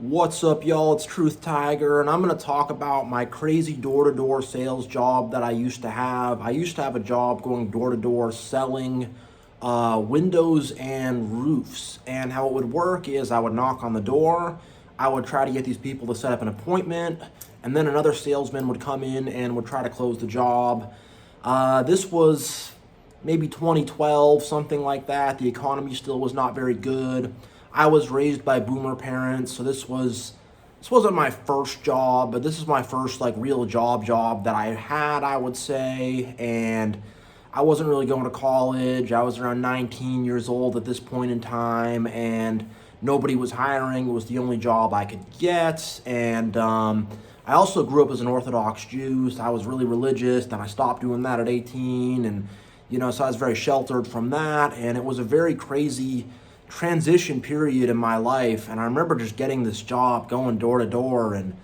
What's up, y'all? It's TruthTiger, and I'm going to talk about my crazy door-to-door sales job that I used to have. I used to have a job going door-to-door selling windows and roofs. And how it would work is I would knock on the door, I would try to get these people to set up an appointment, and then another salesman would come in and would try to close the job. This was maybe 2012, something like that. The economy still was not very good. I was raised by boomer parents, so this wasn't my first job, but this is my first like real job that I had, I would say. And I wasn't really going to college. I was around 19 years old at this point in time, and nobody was hiring. It was the only job I could get. And I also grew up as an Orthodox Jew, so I was really religious. Then I stopped doing that at 18, and so I was very sheltered from that. And it was a very crazy transition period in my life. And I remember just getting this job going door to door, and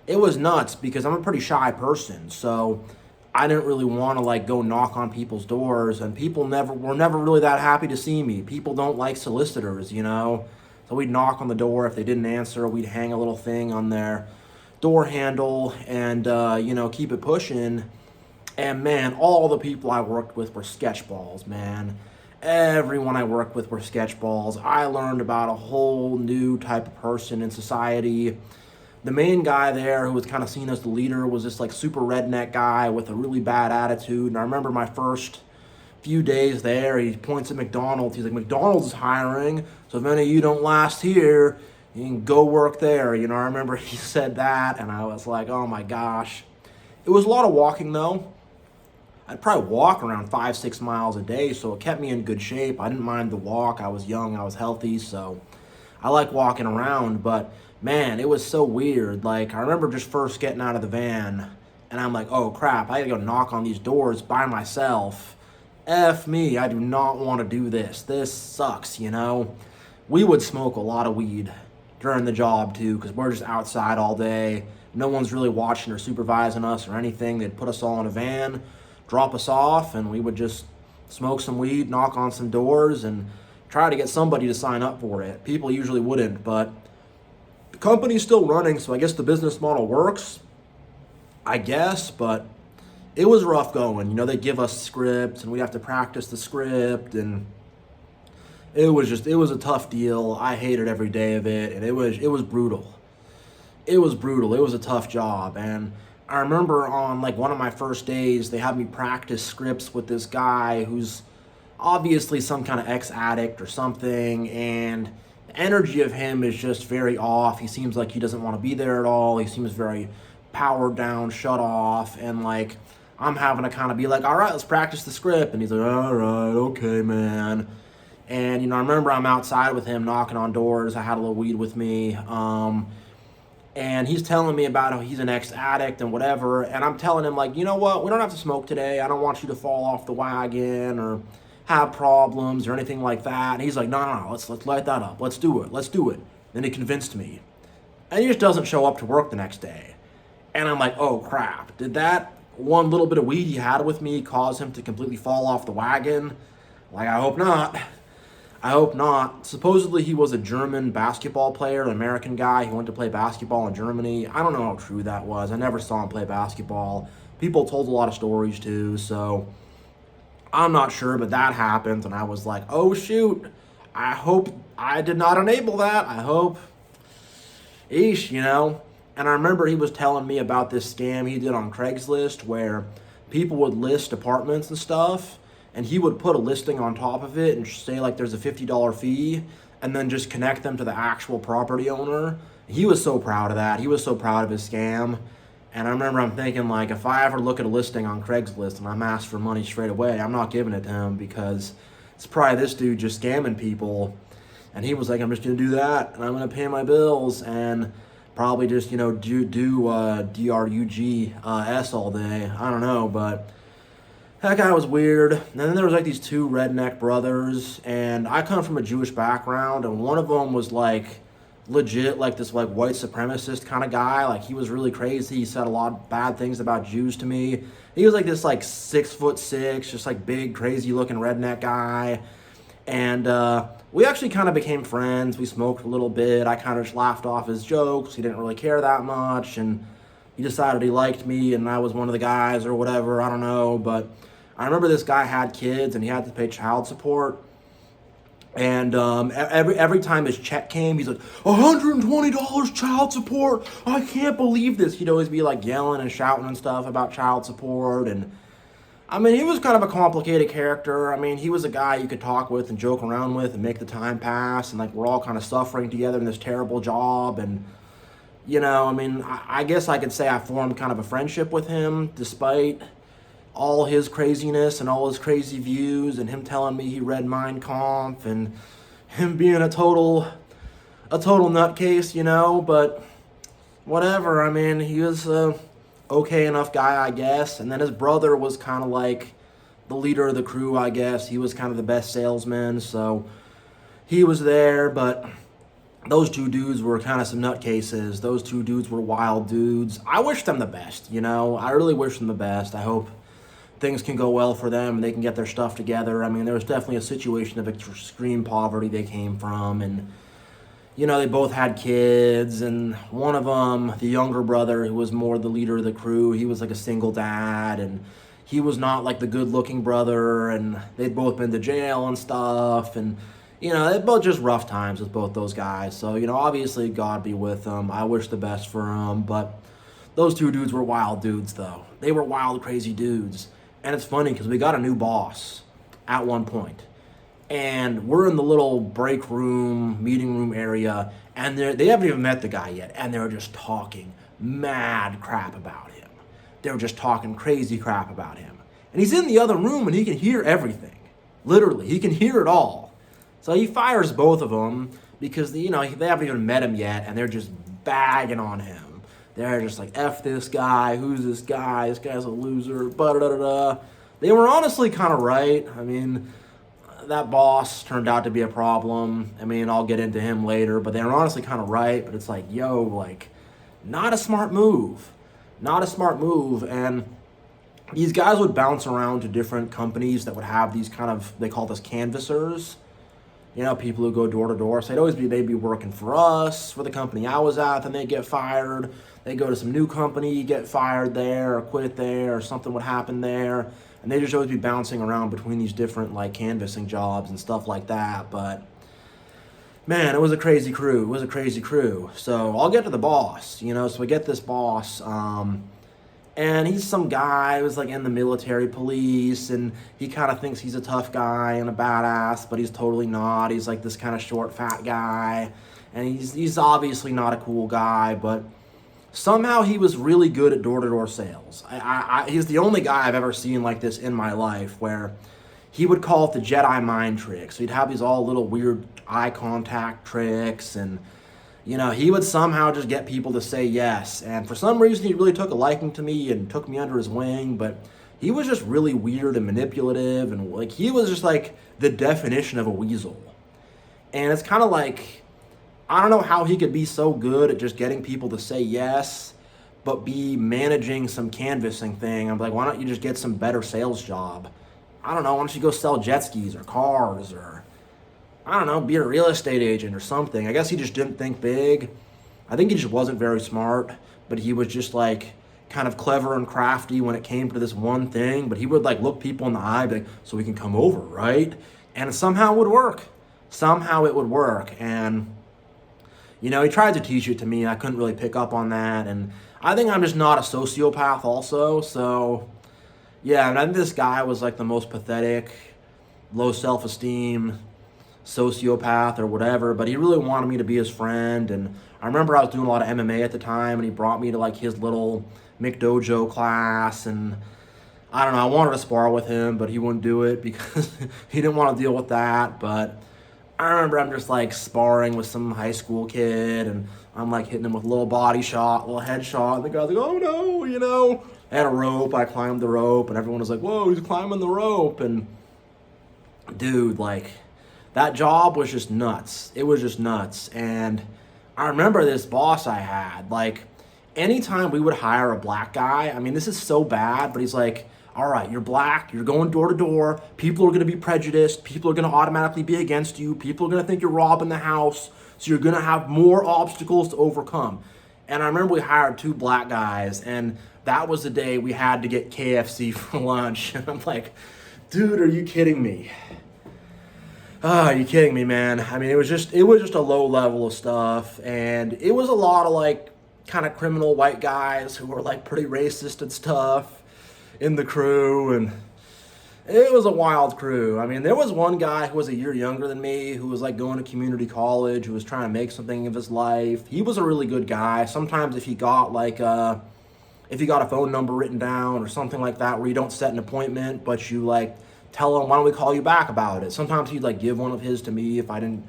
it was nuts because I'm a pretty shy person. So I didn't really want to like go knock on people's doors, and people were never really that happy to see me. People don't like solicitors. So we'd knock on the door. If they didn't answer, we'd hang a little thing on their door handle and keep it pushing. And man, all the people I worked with were sketchballs, man. Everyone I worked with were sketchballs. I learned about a whole new type of person in society. The main guy there, who was kind of seen as the leader, was this like super redneck guy with a really bad attitude. And I remember my first few days there, he points at McDonald's. He's like, "McDonald's is hiring, so if any of you don't last here, you can go work there." I remember he said that, and I was like, oh my gosh. It was a lot of walking though. I'd probably walk around 5-6 miles a day, so it kept me in good shape. I didn't mind the walk. I was young, I was healthy, so I like walking around. But man, it was so weird. Like, I remember just first getting out of the van, and I'm like, oh crap, I gotta go knock on these doors by myself. F me, I do not want to do this. This sucks. We would smoke a lot of weed during the job too, because we're just outside all day. No one's really watching or supervising us or anything. They'd put us all in a van, drop us off, and we would just smoke some weed, knock on some doors, and try to get somebody to sign up for it. People usually wouldn't, but the company's still running, so I guess the business model works, I guess. But it was rough going. They'd give us scripts, and we'd have to practice the script, and it was a tough deal. I hated every day of it, and it was brutal. It was brutal. It was a tough job. And I remember on like one of my first days, they had me practice scripts with this guy who's obviously some kind of ex-addict or something, and the energy of him is just very off. He seems like he doesn't want to be there at all. He seems very powered down, shut off, and like I'm having to kind of be like, all right, let's practice the script. And he's like, all right, okay, man. And I remember I'm outside with him knocking on doors. I had a little weed with me. And he's telling me about how he's an ex-addict and whatever. And I'm telling him, like, you know what? We don't have to smoke today. I don't want you to fall off the wagon or have problems or anything like that. And he's like, no, let's light that up. Let's do it. Then he convinced me. And he just doesn't show up to work the next day. And I'm like, oh, crap. Did that one little bit of weed he had with me cause him to completely fall off the wagon? Like, I hope not. I hope not. Supposedly he was a German basketball player, an American guy. He went to play basketball in Germany. I don't know how true that was. I never saw him play basketball. People told a lot of stories too, so I'm not sure, but that happened, and I was like, oh shoot, I hope I did not enable that. I hope, And I remember he was telling me about this scam he did on Craigslist where people would list apartments and stuff, and he would put a listing on top of it and say like there's a $50 fee, and then just connect them to the actual property owner. He was so proud of that. He was so proud of his scam. And I remember I'm thinking, like, if I ever look at a listing on Craigslist and I'm asked for money straight away, I'm not giving it to him, because it's probably this dude just scamming people. And he was like, I'm just gonna do that, and I'm gonna pay my bills, and probably just do DRUGS all day. I don't know, but that guy was weird. And then there was like these two redneck brothers, and I come from a Jewish background, and one of them was like legit like this like white supremacist kind of guy. Like, he was really crazy. He said a lot of bad things about Jews to me. He was like this like 6'6", just like big crazy looking redneck guy. And we actually kind of became friends. We smoked a little bit. I kind of just laughed off his jokes. He didn't really care that much. And he decided he liked me and I was one of the guys or whatever. I don't know. But I remember this guy had kids and he had to pay child support. And every time his check came, he's like, $120 child support. I can't believe this. He'd always be like yelling and shouting and stuff about child support. And I mean, he was kind of a complicated character. I mean, he was a guy you could talk with and joke around with and make the time pass. And like, we're all kind of suffering together in this terrible job. And, you know, I mean, I guess I could say I formed kind of a friendship with him despite all his craziness and all his crazy views and him telling me he read Mein Kampf and him being a total nutcase, you know, but whatever. I mean, he was a okay enough guy, I guess. And then his brother was kind of like the leader of the crew, I guess. He was kind of the best salesman, so he was there, but those two dudes were kind of some nutcases. Those two dudes were wild dudes. I wish them the best, you know. I really wish them the best. I hope things can go well for them and they can get their stuff together. I mean, there was definitely a situation of extreme poverty they came from, and you know, they both had kids, and one of them, the younger brother, who was more the leader of the crew, he was like a single dad, and he was not like the good-looking brother, and they'd both been to jail and stuff, and you know, they both just rough times with both those guys. So, you know, obviously God be with them. I wish the best for them, but those two dudes were wild dudes, though. They were wild, crazy dudes. And it's funny because we got a new boss at one point. And we're in the little break room, meeting room area, and they haven't even met the guy yet, and they're just talking mad crap about him. They're just talking crazy crap about him. And he's in the other room, and he can hear everything. Literally, he can hear it all. So he fires both of them because, you know, they haven't even met him yet, and they're just bagging on him. They're just like, F this guy, who's this guy? This guy's a loser, ba-da-da-da-da. They were honestly kind of right. I mean, that boss turned out to be a problem. I mean, I'll get into him later, but they were honestly kind of right. But it's like, yo, like, not a smart move. Not a smart move. And these guys would bounce around to different companies that would have these kind of, they call this canvassers. You know, people who go door to door. So they'd be working for us, for the company I was at, then they'd get fired. They'd go to some new company, get fired there, or quit there, or something would happen there. And they just always be bouncing around between these different, like, canvassing jobs and stuff like that. But, man, it was a crazy crew. It was a crazy crew. So I'll get to the boss, you know. So we get this boss, and he's some guy who's, like, in the military police, and he kind of thinks he's a tough guy and a badass, but he's totally not. He's, like, this kind of short, fat guy, and he's obviously not a cool guy, but somehow he was really good at door-to-door sales. He's the only guy I've ever seen like this in my life, where he would call it the Jedi mind trick. So he'd have these all little weird eye contact tricks, and you know, he would somehow just get people to say yes. And for some reason, he really took a liking to me and took me under his wing, but he was just really weird and manipulative, and like, he was just like the definition of a weasel. And it's kind of like, I don't know how he could be so good at just getting people to say yes, but be managing some canvassing thing. I'm like, why don't you just get some better sales job? I don't know, why don't you go sell jet skis or cars, or I don't know, be a real estate agent or something. I guess he just didn't think big. I think he just wasn't very smart, but he was just like kind of clever and crafty when it came to this one thing. But he would like look people in the eye, be like, so we can come over, right? And somehow it would work. Somehow it would work. And you know, he tried to teach it to me. I couldn't really pick up on that. And I think I'm just not a sociopath also. So, yeah, and I think this guy was like the most pathetic, low self-esteem sociopath or whatever. But he really wanted me to be his friend. And I remember I was doing a lot of MMA at the time, and he brought me to like his little McDojo class. And I don't know, I wanted to spar with him, but he wouldn't do it because he didn't want to deal with that. But I remember I'm just like sparring with some high school kid, and I'm like hitting him with a little body shot, little head shot, and the guy's like, oh no, you know. I had a rope, I climbed the rope, and everyone was like, whoa, he's climbing the rope. And dude, like, that job was just nuts. It was just nuts. And I remember this boss I had, like, anytime we would hire a black guy, I mean, this is so bad, but he's like, all right, you're black, you're going door to door, people are going to be prejudiced, people are going to automatically be against you, people are going to think you're robbing the house, so you're going to have more obstacles to overcome. And I remember we hired 2 black guys, and that was the day we had to get KFC for lunch. And I'm like, dude, are you kidding me? Are you kidding me, man? I mean, it was just a low level of stuff, and it was a lot of like kind of criminal white guys who were like pretty racist and stuff in the crew, and it was a wild crew. I mean, there was one guy who was a year younger than me who was like going to community college, who was trying to make something of his life. He was a really good guy. Sometimes if he got a phone number written down or something like that, where you don't set an appointment, but you like tell him, why don't we call you back about it? Sometimes he'd like give one of his to me if I didn't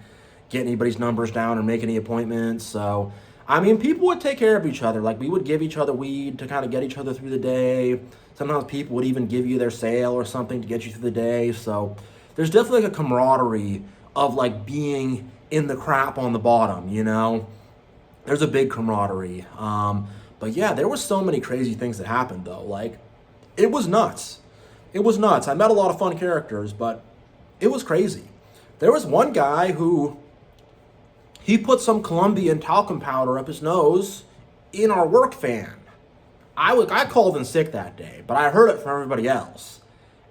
get anybody's numbers down or make any appointments. So, I mean, people would take care of each other. Like, we would give each other weed to kind of get each other through the day. Sometimes people would even give you their sale or something to get you through the day. So there's definitely like a camaraderie of like being in the crap on the bottom, you know? There's a big camaraderie. But yeah, there were so many crazy things that happened though. Like, it was nuts. It was nuts. I met a lot of fun characters, but it was crazy. There was one guy who, he put some Colombian talcum powder up his nose in our work fan. I called in sick that day, but I heard it from everybody else.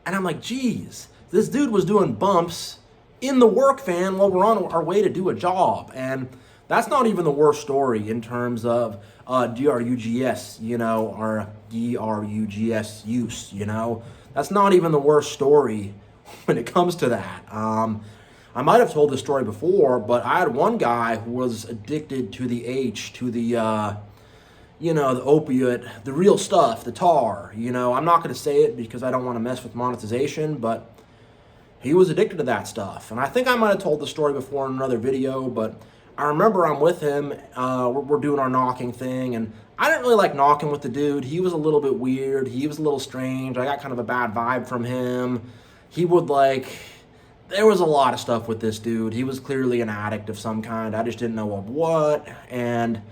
And I'm like, geez, this dude was doing bumps in the work van while we're on our way to do a job. And that's not even the worst story in terms of DRUGS, you know, or DRUGS use, you know. That's not even the worst story when it comes to that. I might have told this story before, but I had one guy who was addicted to the H, to the, you know, the opiate, the real stuff, the tar. You know, I'm not going to say it because I don't want to mess with monetization, but he was addicted to that stuff. And I think I might have told the story before in another video, but I remember I'm with him, we're doing our knocking thing, and I didn't really like knocking with the dude. He was a little bit weird. He was a little strange. I got kind of a bad vibe from him. He would like, there was a lot of stuff with this dude. He was clearly an addict of some kind. I just didn't know of what. And,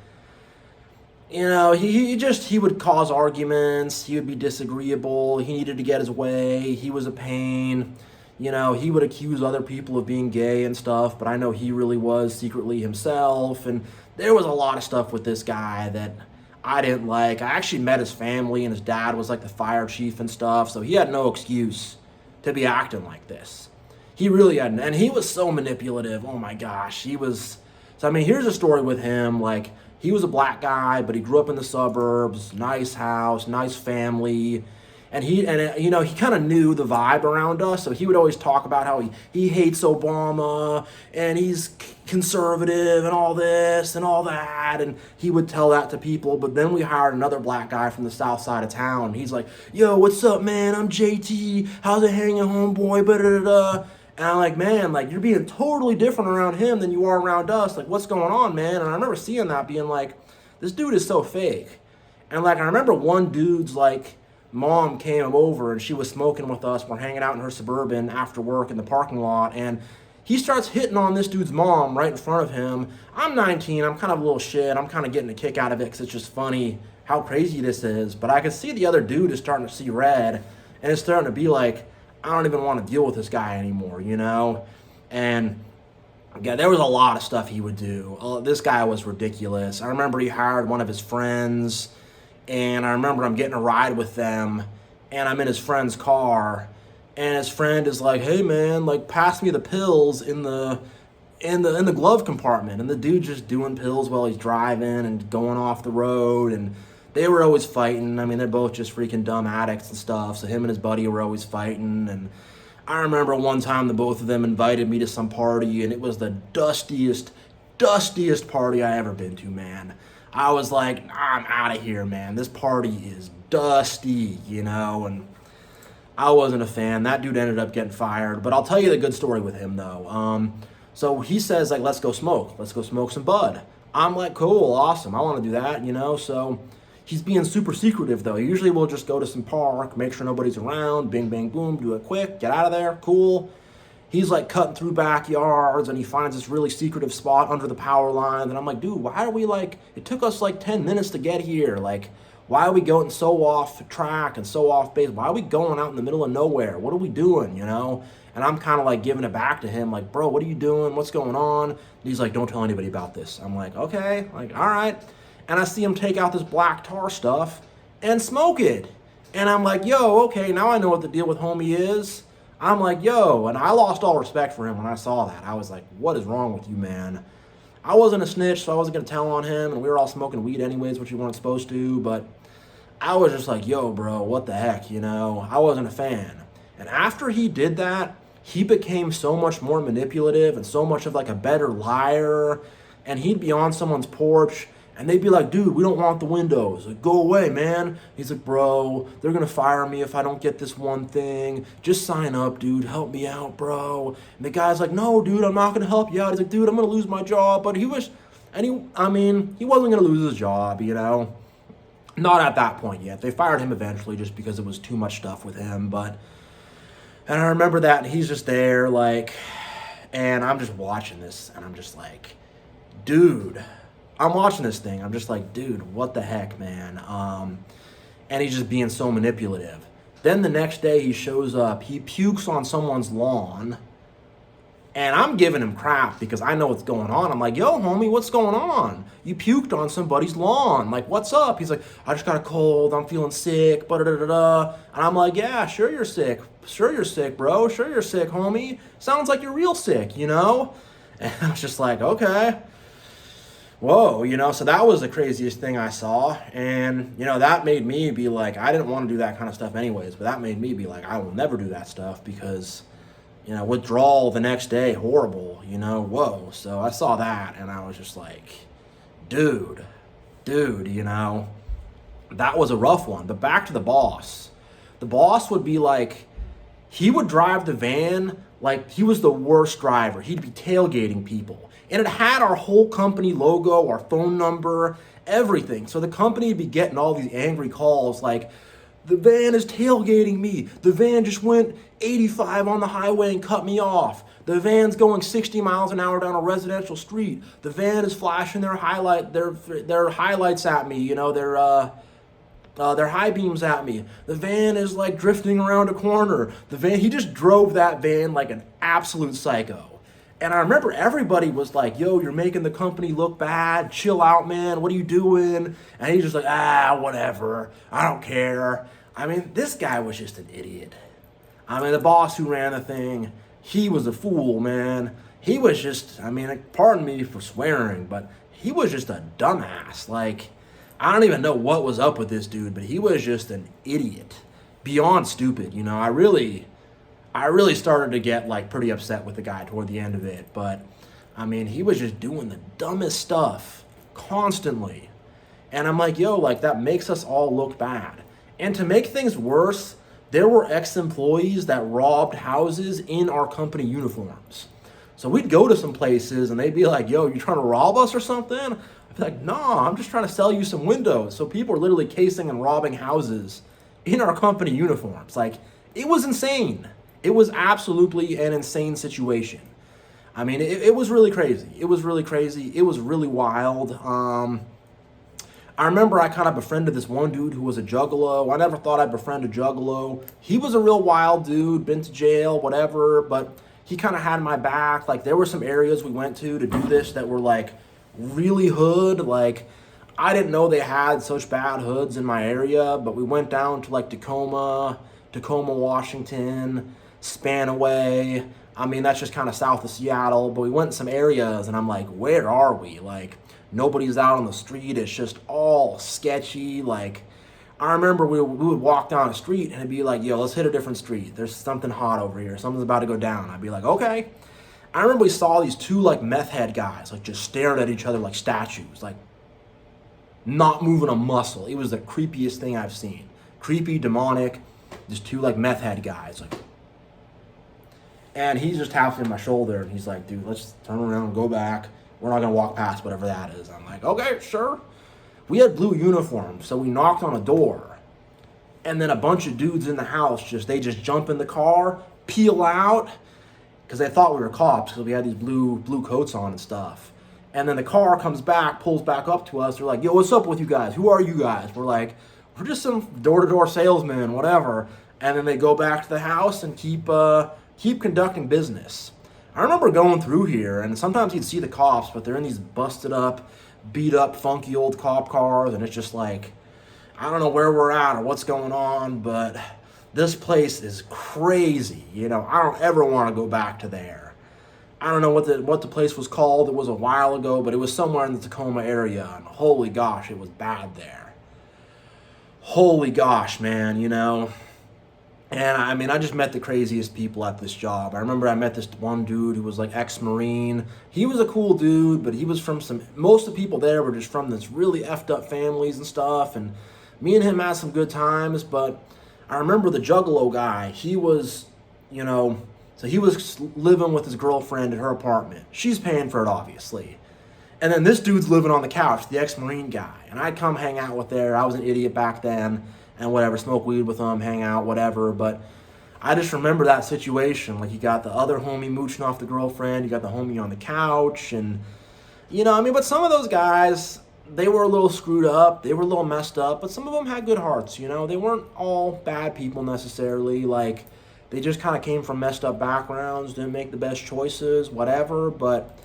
you know, he would cause arguments. He would be disagreeable. He needed to get his way. He was a pain. You know, he would accuse other people of being gay and stuff, but I know he really was secretly himself. And there was a lot of stuff with this guy that I didn't like. I actually met his family, and his dad was like the fire chief and stuff, so he had no excuse to be acting like this. He really hadn't, and he was so manipulative. Oh my gosh, he was. So I mean, here's a story with him. Like, he was a black guy, but he grew up in the suburbs, nice house, nice family. And you know, he kind of knew the vibe around us, so he would always talk about how he hates Obama, and he's conservative, and all this, and all that, and he would tell that to people. But then we hired another black guy from the south side of town, and he's like, yo, what's up, man? I'm JT, how's it hanging, homeboy, ba-da-da-da. And I'm like, man, like, you're being totally different around him than you are around us. Like, what's going on, man? And I remember seeing that, being like, this dude is so fake. And, like, I remember one dude's, like, mom came over, and she was smoking with us. We're hanging out in her Suburban after work in the parking lot, and he starts hitting on this dude's mom right in front of him. I'm 19. I'm kind of a little shit. I'm kind of getting a kick out of it because it's just funny how crazy this is. But I can see the other dude is starting to see red, and it's starting to be like, I don't even want to deal with this guy anymore, you know? And yeah, there was a lot of stuff he would do. This guy was ridiculous. I remember he hired one of his friends, and I remember I'm getting a ride with them, and I'm in his friend's car, and his friend is like, hey man, like, pass me the pills in the glove compartment. And the dude just doing pills while he's driving and going off the road, and they were always fighting. I mean, they're both just freaking dumb addicts and stuff, so him and his buddy were always fighting. And I remember one time the both of them invited me to some party, and it was the dustiest party I ever been to, man. I was like, I'm out of here, man. This party is dusty, you know, and I wasn't a fan. That dude ended up getting fired, but I'll tell you the good story with him, though. So he says, like, let's go smoke. Let's go smoke some bud. I'm like, cool, awesome. I want to do that, you know, so he's being super secretive, though. Usually we'll just go to some park, make sure nobody's around, bing, bang, boom, do it quick, get out of there, cool. He's like cutting through backyards, and he finds this really secretive spot under the power line. And I'm like, dude, why are we like, it took us like 10 minutes to get here. Like, Why are we going so off track and so off base? Why are we going out in the middle of nowhere? What are we doing, you know? And I'm kind of like giving it back to him, like, bro, what are you doing? What's going on? And he's like, don't tell anybody about this. I'm like, okay, like, all right. And I see him take out this black tar stuff and smoke it. And I'm like, yo, okay, now I know what the deal with homie is. I'm like, yo, and I lost all respect for him when I saw that. I was like, what is wrong with you, man? I wasn't a snitch, so I wasn't going to tell on him, and we were all smoking weed anyways, which we weren't supposed to, but I was just like, yo, bro, what the heck, you know? I wasn't a fan. And after he did that, he became so much more manipulative and so much of like a better liar, and he'd be on someone's porch, and they'd be like, dude, we don't want the windows. Like, go away, man. He's like, bro, they're going to fire me if I don't get this one thing. Just sign up, dude. Help me out, bro. And the guy's like, no, dude, I'm not going to help you out. He's like, dude, I'm going to lose my job. But he wasn't going to lose his job, you know. Not at that point yet. They fired him eventually just because it was too much stuff with him. And I remember that, and he's just there, like, and I'm just watching this, and I'm just like, dude. I'm watching this thing. I'm just like, dude, what the heck, man? And he's just being so manipulative. Then the next day he shows up. He pukes on someone's lawn. And I'm giving him crap because I know what's going on. I'm like, yo, homie, what's going on? You puked on somebody's lawn. Like, what's up? He's like, I just got a cold. I'm feeling sick. Ba-da-da-da-da. And I'm like, yeah, sure you're sick. Sure you're sick, bro. Sure you're sick, homie. Sounds like you're real sick, you know? And I was just like, okay. Whoa, you know, so that was the craziest thing I saw. And, you know, that made me be like, I didn't want to do that kind of stuff anyways, but that made me be like, I will never do that stuff because, you know, withdrawal the next day, horrible, you know, whoa. So I saw that and I was just like, dude, you know, that was a rough one. But back to the boss. The boss would be like, he would drive the van like he was the worst driver. He'd be tailgating people. And it had our whole company logo, our phone number, everything. So the company would be getting all these angry calls like, the van is tailgating me. The van just went 85 on the highway and cut me off. The van's going 60 miles an hour down a residential street. The van is flashing their highlights at me, you know, their high beams at me. The van is like drifting around a corner. He just drove that van like an absolute psycho. And I remember everybody was like, yo, you're making the company look bad. Chill out, man. What are you doing? And he's just like, whatever. I don't care. I mean, this guy was just an idiot. I mean, the boss who ran the thing, he was a fool, man. He was just, I mean, pardon me for swearing, but he was just a dumbass. Like, I don't even know what was up with this dude, but he was just an idiot. Beyond stupid, you know. I really started to get like pretty upset with the guy toward the end of it. But I mean, he was just doing the dumbest stuff constantly. And I'm like, yo, like that makes us all look bad. And to make things worse, there were ex-employees that robbed houses in our company uniforms. So we'd go to some places and they'd be like, yo, you trying to rob us or something? I'd be like, nah, I'm just trying to sell you some windows. So people are literally casing and robbing houses in our company uniforms. Like, it was insane. It was absolutely an insane situation. I mean, it was really crazy. It was really crazy. It was really wild. I remember I kind of befriended this one dude who was a juggalo. I never thought I'd befriend a juggalo. He was a real wild dude, been to jail, whatever, but he kind of had my back. Like, there were some areas we went to do this that were like really hood. Like, I didn't know they had such bad hoods in my area, but we went down to like Tacoma, Washington, Spanaway. I mean, that's just kind of south of Seattle, but we went in some areas and I'm like, where are we? Like, nobody's out on the street. It's just all sketchy. Like, I remember we would walk down a street and it'd be like, yo, let's hit a different street. There's something hot over here. Something's about to go down. I'd be like, okay. I remember we saw these two like meth head guys, like just staring at each other like statues, like not moving a muscle. It was the creepiest thing I've seen. Creepy, demonic, just two like meth head guys, like. And he's just tapping my shoulder and he's like, dude, let's turn around and go back. We're not gonna walk past whatever that is. I'm like, okay, sure. We had blue uniforms, so we knocked on a door. And then a bunch of dudes in the house, they just jump in the car, peel out, because they thought we were cops because we had these blue coats on and stuff. And then the car comes back, pulls back up to us. They're like, yo, what's up with you guys? Who are you guys? We're like, we're just some door-to-door salesmen, whatever. And then they go back to the house and keep conducting business. I remember going through here, and sometimes you'd see the cops, but they're in these busted up, beat up, funky old cop cars, and it's just like, I don't know where we're at or what's going on, but this place is crazy. You know, I don't ever want to go back to there. I don't know what the place was called. It was a while ago, but it was somewhere in the Tacoma area, and holy gosh, it was bad there. Holy gosh, man, you know. And I mean, I just met the craziest people at this job. I remember I met this one dude who was like ex-Marine. He was a cool dude, but he was from most of the people there were just from this really effed up families and stuff. And me and him had some good times, but I remember the Juggalo guy, he was, you know, so he was living with his girlfriend at her apartment. She's paying for it, obviously. And then this dude's living on the couch, the ex-Marine guy. And I'd come hang out with there. I was an idiot back then. And whatever, smoke weed with them, hang out, whatever. But I just remember that situation. Like, you got the other homie mooching off the girlfriend. You got the homie on the couch. And, you know, I mean, but some of those guys, they were a little screwed up. They were a little messed up. But some of them had good hearts, you know. They weren't all bad people necessarily. Like, they just kind of came from messed up backgrounds, didn't make the best choices, whatever. But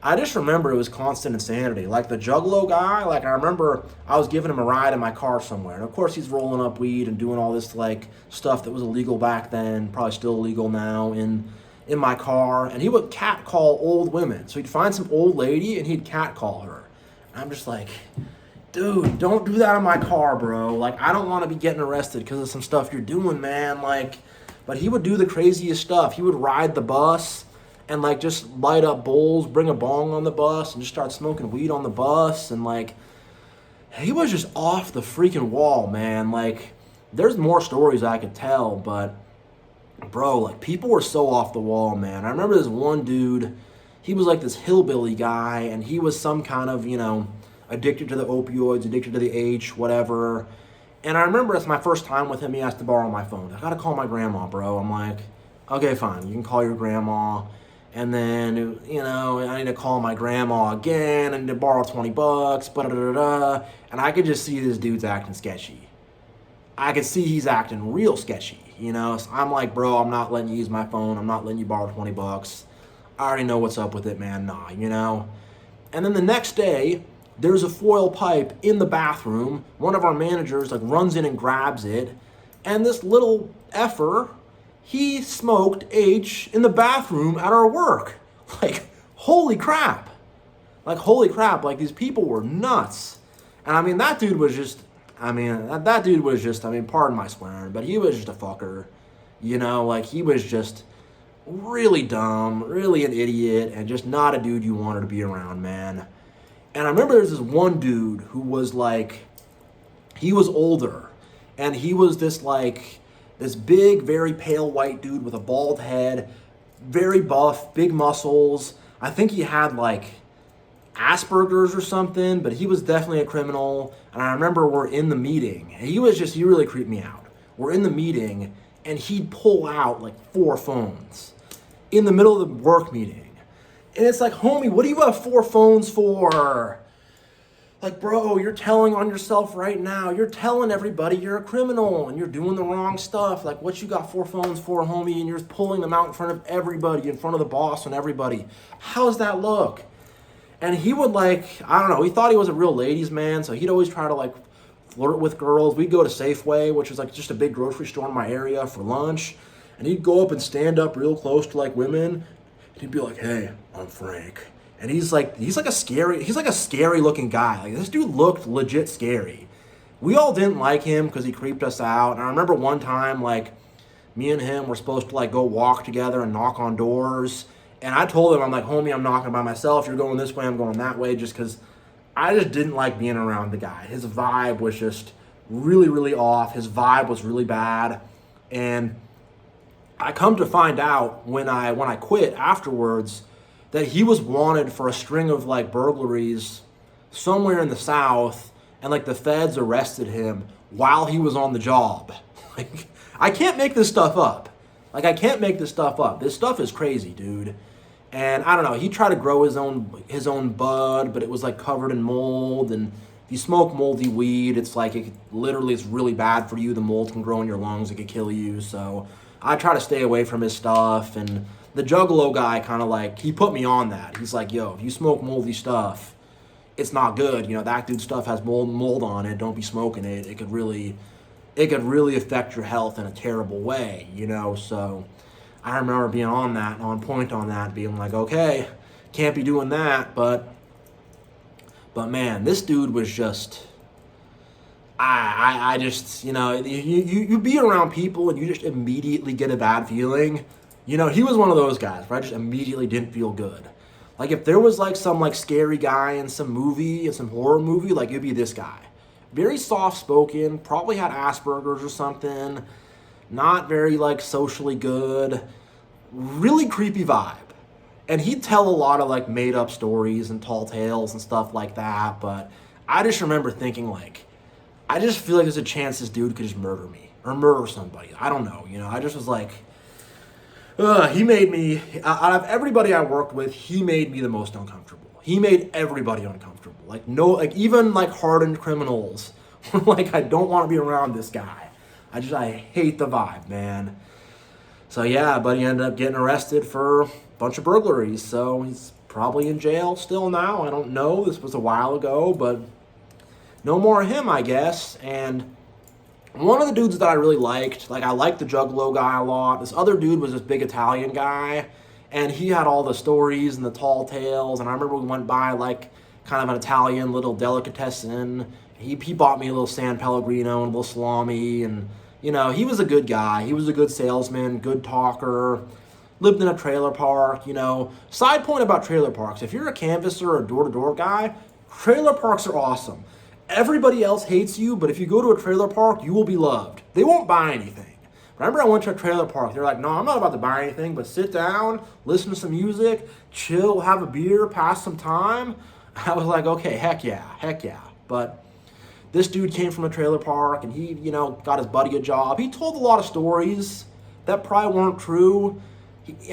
I just remember it was constant insanity. Like the Juggalo guy, like I remember I was giving him a ride in my car somewhere. And of course he's rolling up weed and doing all this like stuff that was illegal back then, probably still illegal now in my car. And he would catcall old women. So he'd find some old lady and he'd catcall her. And I'm just like, dude, don't do that in my car, bro. Like, I don't want to be getting arrested because of some stuff you're doing, man. Like, but he would do the craziest stuff. He would ride the bus and like just light up bowls, bring a bong on the bus and just start smoking weed on the bus. And like, he was just off the freaking wall, man. Like, there's more stories I could tell, but bro, like people were so off the wall, man. I remember this one dude, he was like this hillbilly guy and he was some kind of, you know, addicted to the opioids, addicted to the H, whatever. And I remember it's my first time with him, he asked to borrow my phone. I gotta call my grandma, bro. I'm like, okay, fine, you can call your grandma. And then, you know, I need to call my grandma again. I need to borrow $20, and I could just see this dude's acting sketchy. I could see he's acting real sketchy, you know. So I'm like, bro, I'm not letting you use my phone. I'm not letting you borrow $20. I already know what's up with it, man. Nah, you know. And then the next day, there's a foil pipe in the bathroom. One of our managers like runs in and grabs it, and this little effer, he smoked H in the bathroom at our work. Like, holy crap. Like, holy crap. Like, these people were nuts. And I mean, that dude was just, pardon my swearing, but he was just a fucker. You know, like, he was just really dumb, really an idiot, and just not a dude you wanted to be around, man. And I remember there's this one dude who was like, he was older, and he was this like, this big, very pale white dude with a bald head, very buff, big muscles. I think he had like Asperger's or something, but he was definitely a criminal. And I remember we're in the meeting, and he really creeped me out. We're in the meeting, and he'd pull out like 4 phones in the middle of the work meeting. And it's like, homie, what do you have 4 phones for? Like, bro, you're telling on yourself right now. You're telling everybody you're a criminal and you're doing the wrong stuff. Like, what you got 4 phones for, homie, and you're pulling them out in front of everybody, in front of the boss and everybody. How's that look? And he would like, I don't know, he thought he was a real ladies' man, so he'd always try to like flirt with girls. We'd go to Safeway, which was like just a big grocery store in my area, for lunch. And he'd go up and stand up real close to like women. And he'd be like, hey, I'm Frank. And he's like a scary looking guy. Like, this dude looked legit scary. We all didn't like him because he creeped us out. And I remember one time, like, me and him were supposed to like go walk together and knock on doors. And I told him, I'm like, homie, I'm knocking by myself. You're going this way, I'm going that way. Just because I just didn't like being around the guy. His vibe was just really, really off. His vibe was really bad. And I come to find out when I quit afterwards that he was wanted for a string of like burglaries somewhere in the South, and like the feds arrested him while he was on the job. Like, I can't make this stuff up. Like, I can't make this stuff up. This stuff is crazy, dude. And I don't know, he tried to grow his own bud, but it was like covered in mold. And if you smoke moldy weed, it's like literally it's really bad for you. The mold can grow in your lungs, it could kill you. So I try to stay away from his stuff. And the Juggalo guy kind of like, he put me on that. He's like, yo, if you smoke moldy stuff, it's not good. You know, that dude's stuff has mold on it. Don't be smoking it. It could really affect your health in a terrible way, you know. So I remember being on that, on point on that, being like, okay, can't be doing that. But man, this dude was just, I just, you know, you be around people and you just immediately get a bad feeling. You know, he was one of those guys where I just immediately didn't feel good. Like if there was like some like scary guy in some movie, in some horror movie, like it'd be this guy. Very soft-spoken, probably had Asperger's or something, not very like socially good, really creepy vibe. And he'd tell a lot of like made-up stories and tall tales and stuff like that, but I just remember thinking like, I just feel like there's a chance this dude could just murder me or murder somebody. I don't know, you know, I just was like, he made me, out of everybody I worked with, he made me the most uncomfortable. He made everybody uncomfortable. Like no, like even like hardened criminals were like, I don't want to be around this guy. I hate the vibe, man. So yeah, but he ended up getting arrested for a bunch of burglaries. So he's probably in jail still now. I don't know. This was a while ago, but no more of him, I guess. And one of the dudes that I really liked, like I liked the Juggalo guy a lot. This other dude was this big Italian guy, and he had all the stories and the tall tales. And I remember we went by like kind of an Italian little delicatessen. He bought me a little San Pellegrino and a little salami, and you know, he was a good guy. He was a good salesman, good talker, lived in a trailer park, you know. Side point about trailer parks, if you're a canvasser or a door-to-door guy, trailer parks are awesome. Everybody else hates you, but if you go to a trailer park, you will be loved. They won't buy anything. Remember I went to a trailer park, they're like, no, I'm not about to buy anything, but sit down, listen to some music, chill, have a beer, pass some time. I was like, okay, heck yeah. But this dude came from a trailer park, and he, you know, got his buddy a job. He told a lot of stories that probably weren't true.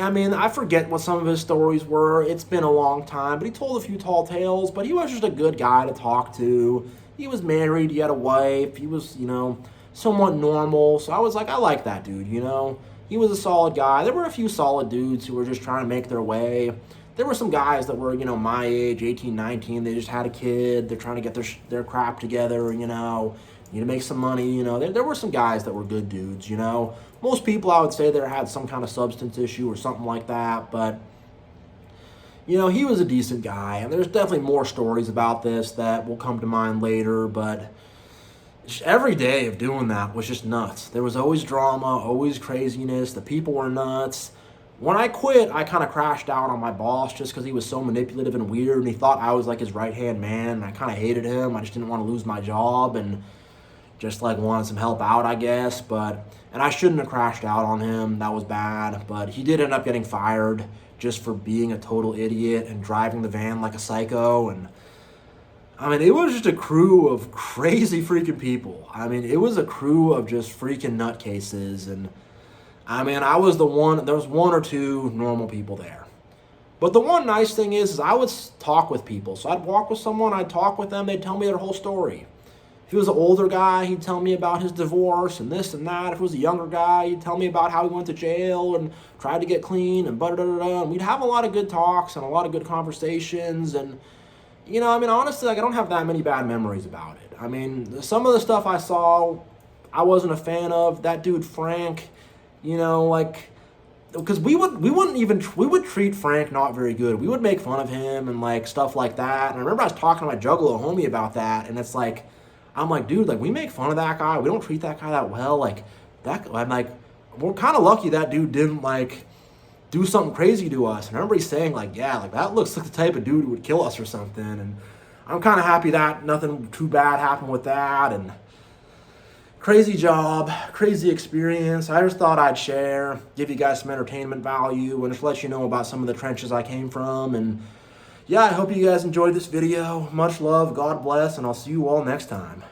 I mean, I forget what some of his stories were. It's been a long time, but he told a few tall tales, but he was just a good guy to talk to. He was married, he had a wife, he was, you know, somewhat normal. So I was like, I like that dude, you know. He was a solid guy. There were a few solid dudes who were just trying to make their way. There were some guys that were, you know, my age, 18, 19. They just had a kid. They're trying to get their crap together, you know. You to make some money, you know. There were some guys that were good dudes, you know. Most people, I would say, there had some kind of substance issue or something like that. But, you know, he was a decent guy. And there's definitely more stories about this that will come to mind later. But every day of doing that was just nuts. There was always drama, always craziness. The people were nuts. When I quit, I kind of crashed out on my boss just because he was so manipulative and weird, and he thought I was like his right-hand man, and I kind of hated him. I just didn't want to lose my job and just like wanted some help out, I guess. And I shouldn't have crashed out on him. That was bad. But he did end up getting fired just for being a total idiot and driving the van like a psycho. And I mean, it was just a crew of crazy freaking people. I mean, it was a crew of just freaking nutcases. And I mean, I was the one, there was one or two normal people there. But the one nice thing is I would talk with people. So I'd walk with someone, I'd talk with them, they'd tell me their whole story. If he was an older guy, he'd tell me about his divorce and this and that. If it was a younger guy, he'd tell me about how he went to jail and tried to get clean and da-da-da-da. And we'd have a lot of good talks and a lot of good conversations. And, you know, I mean, honestly, like, I don't have that many bad memories about it. I mean, some of the stuff I saw, I wasn't a fan of. That dude, Frank, you know, like, because we would treat Frank not very good. We would make fun of him and like stuff like that. And I remember I was talking to my Juggalo homie about that, and it's like, I'm like, dude, like, we make fun of that guy. We don't treat that guy that well. Like, I'm like, we're kind of lucky that dude didn't like do something crazy to us. And I remember he's saying like, yeah, like that looks like the type of dude who would kill us or something. And I'm kind of happy that nothing too bad happened with that. And crazy job, crazy experience. I just thought I'd share, give you guys some entertainment value, and just let you know about some of the trenches I came from. And yeah, I hope you guys enjoyed this video. Much love, God bless, and I'll see you all next time.